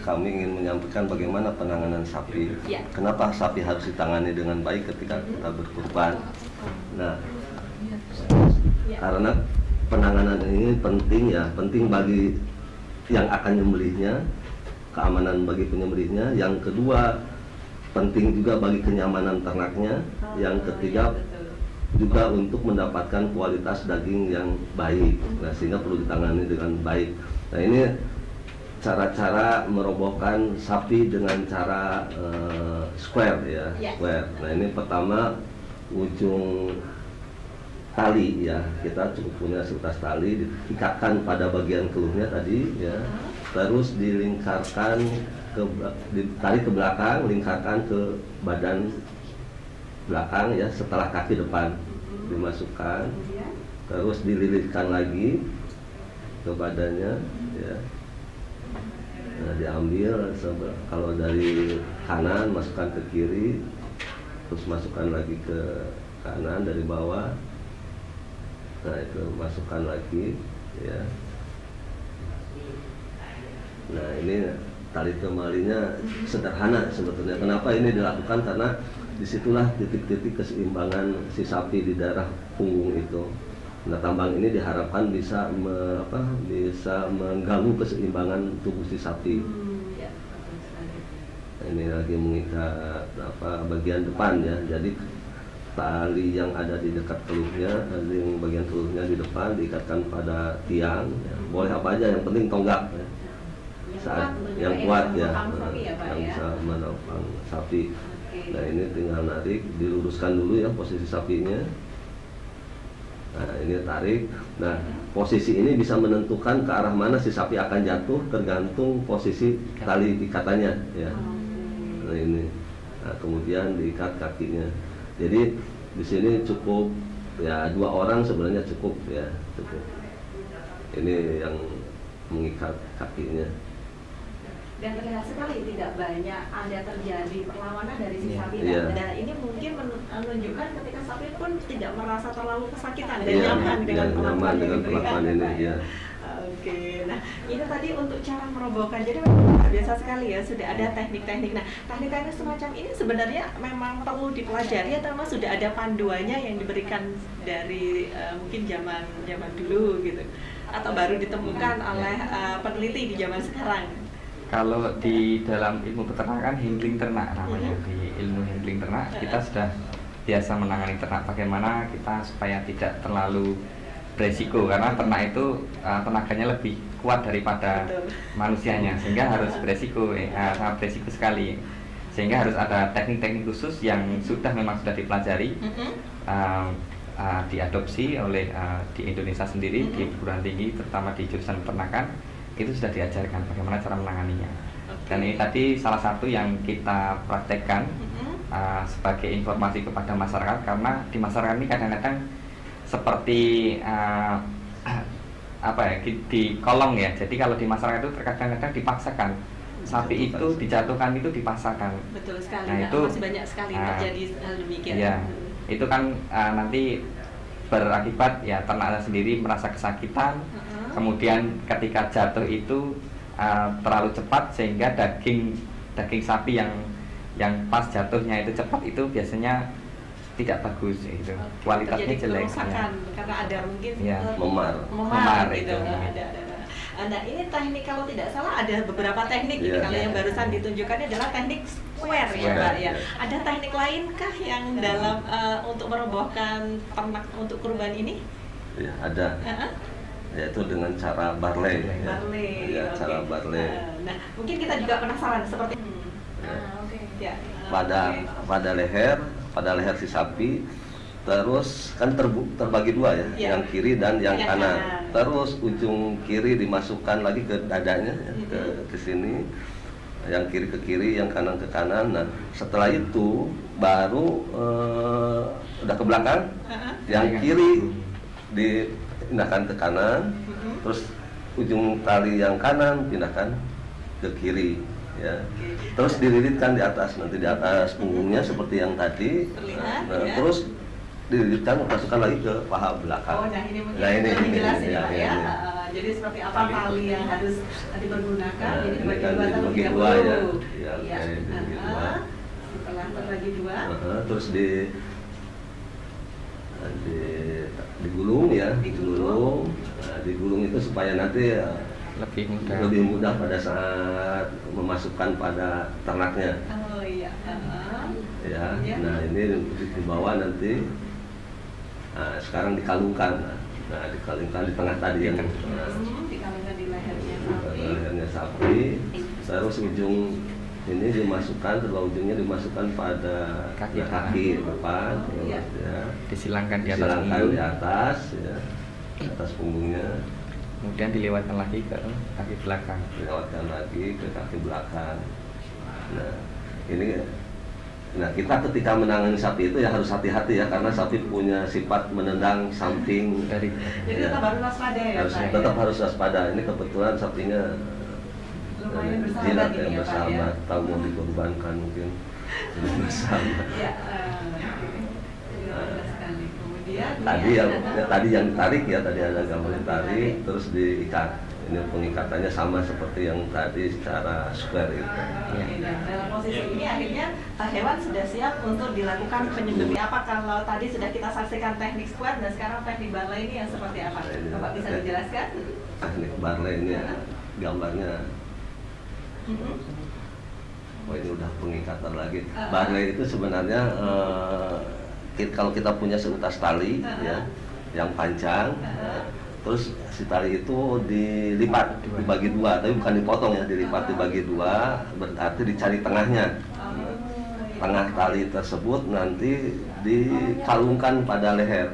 kami ingin menyampaikan bagaimana penanganan sapi. Ya. Kenapa sapi harus ditangani dengan baik ketika kita berkurban. Nah, karena penanganan ini penting ya, penting bagi yang akan menyembelihnya, keamanan bagi penyembelihnya. Yang kedua, penting juga bagi kenyamanan ternaknya. Yang ketiga, juga untuk mendapatkan kualitas daging yang baik. Nah, sehingga perlu ditangani dengan baik. Nah, ini cara-cara merobohkan sapi dengan cara square ya, square. Nah, ini pertama ujung tali ya, kita cukup punya sebelas tali, diikatkan pada bagian keluhnya tadi ya, terus dilingkarkan ditarik ke belakang, lingkarkan ke badan belakang ya, setelah kaki depan dimasukkan, terus dililitkan lagi ke badannya ya. Nah, diambil kalau dari kanan masukkan ke kiri, terus masukkan lagi ke kanan dari bawah. Nah, itu masukkan lagi ya. Nah, ini tali kembalinya sederhana sebetulnya. Kenapa ini dilakukan? Karena disitulah titik-titik keseimbangan si sapi di daerah punggung itu. Nah, tambang ini diharapkan bisa bisa mengganggu keseimbangan tubuh si sapi. Nah, ini lagi mengikat bagian depan ya. Jadi tali yang ada di dekat keluhnya, yang bagian keluhnya di depan diikatkan pada tiang. Ya. Boleh apa aja, yang penting tonggak. Ya. Yang kuat ya, yang bisa menopang sapi. Nah, ini tinggal narik, diluruskan dulu ya posisi sapinya. Nah, ini tarik. Nah, posisi ini bisa menentukan ke arah mana si sapi akan jatuh, tergantung posisi tali ikatannya ya. Nah, ini. Nah, kemudian diikat kakinya. Jadi di sini cukup ya 2 orang sebenarnya cukup ya, cukup. Ini yang mengikat kakinya. Dan terlihat sekali tidak banyak ada terjadi perlawanan dari si sapi. Dan ini mungkin menunjukkan ketika sapi pun tidak merasa terlalu kesakitan dan nyaman dengan perlakuan ini ya. Oke, nah ini tadi untuk cara merobohkan. Jadi memang biasa sekali ya, sudah ada teknik-teknik. Nah, teknik-teknik semacam ini sebenarnya memang perlu dipelajari atau memang sudah ada panduannya yang diberikan dari mungkin zaman dulu gitu, atau baru ditemukan oleh peneliti di zaman sekarang? Kalau di dalam ilmu peternakan, handling ternak namanya, di ilmu handling ternak kita sudah biasa menangani ternak. Bagaimana kita supaya tidak terlalu beresiko, karena ternak itu tenaganya lebih kuat daripada manusianya, sehingga harus beresiko, sangat beresiko sekali. Sehingga harus ada teknik-teknik khusus yang memang sudah dipelajari, diadopsi oleh di Indonesia sendiri, di perguruan tinggi, terutama di jurusan peternakan. Itu sudah diajarkan bagaimana cara menanganinya. Dan ini tadi salah satu yang kita praktekkan sebagai informasi kepada masyarakat, karena di masyarakat ini kadang-kadang seperti di kolong ya. Jadi kalau di masyarakat itu kadang-kadang dipaksakan sapi itu dijatuhkan, itu dipaksakan. Betul sekali. Nah, itu masih banyak sekali terjadi hal demikian. Ya, itu kan nanti berakibat ya ternaknya sendiri merasa kesakitan. Kemudian ketika jatuh itu terlalu cepat, sehingga daging sapi yang pas jatuhnya itu cepat itu biasanya tidak bagus itu. Kualitasnya jelek ya. Karena ada mungkin memar gitu. itu. Nah, ini teknik, kalau tidak salah ada beberapa teknik gitu. Kalau yang barusan ditunjukkannya adalah teknik square ya, Pak ya. Ada teknik lainkah yang dalam untuk merobohkan ternak untuk kurban ini? Ya, ada. Yaitu dengan cara barley. Ya, cara barley. Nah, mungkin kita juga penasaran seperti pada leher si sapi, terus kan terbagi 2 ya, yang kiri dan yang kanan. Terus ujung kiri dimasukkan lagi ke dadanya ya, ke sini, yang kiri ke kiri, yang kanan ke kanan. Nah, setelah itu baru udah ke belakang, yang kiri dipindahkan ke kanan, terus ujung tali yang kanan pindahkan ke kiri ya. Terus dililitkan di atas, nanti di atas punggungnya seperti yang tadi. Terus dililitkan, masukkan lagi ke paha belakang. Nah ini jelas ya, Pak ya. jadi seperti apa tali yang harus dipergunakan? Nah, Jadi ini dibagi kan dua terlebih dibagi dua dahulu. ya. Ya, Iya. oke, dibagi dua. Setelah terbagi dua, Terus digulung ya, Digulung. Nah, digulung itu supaya nanti lebih mudah. pada saat memasukkan pada ternaknya. oh iya, Ya, Iya. nah ini dibawa nanti. Nah, sekarang dikalungkan. Nah, dikalungkan di tengah tadi yang dikalungkan di lehernya sapi. lehernya sapi. Terus ujung ini dimasukkan, kedua ujungnya dimasukkan pada kaki depan, Iya. ya. Disilangkan di atas Disilangkan punggung, di atas, ya, di atas punggungnya, kemudian dilewatkan lagi ke kaki belakang. dilewatkan lagi ke kaki belakang. Nah, ini, nah kita ketika menangani sapi itu ya harus hati-hati ya, karena sapi punya sifat menendang samping. Dari Jadi tetap harus waspada ya, Harus, Pak, ya? tetap harus waspada. Ini kebetulan sapinya Lumayan bersahabat jinak ini yang ya, Pak, bersahabat, ya? tahu mau dikorbankan mungkin jadi bersahabat. Ya, jelas sekali. Kemudian Tadi ini yang ada- tadi yang tarik ya, tadi ada gambar yang tarik terus diikat. Ini pengikatannya sama seperti yang tadi secara square itu. Ya. Oke, dan dalam posisi ini akhirnya hewan sudah siap untuk dilakukan penyembelihan. Apa kalau tadi sudah kita saksikan teknik square dan sekarang teknik barley ini yang seperti apa? Bapak bisa dijelaskan? Teknik barley ini ya, gambarnya. Oh, ini udah pengikatan lagi. Barley itu sebenarnya kalau kita punya seutas tali ya, yang panjang, terus si tali itu dilipat, dibagi dua, tapi bukan dipotong ya, dilipat dibagi dua, berarti dicari tengahnya. Tengah tali tersebut nanti dikalungkan pada leher.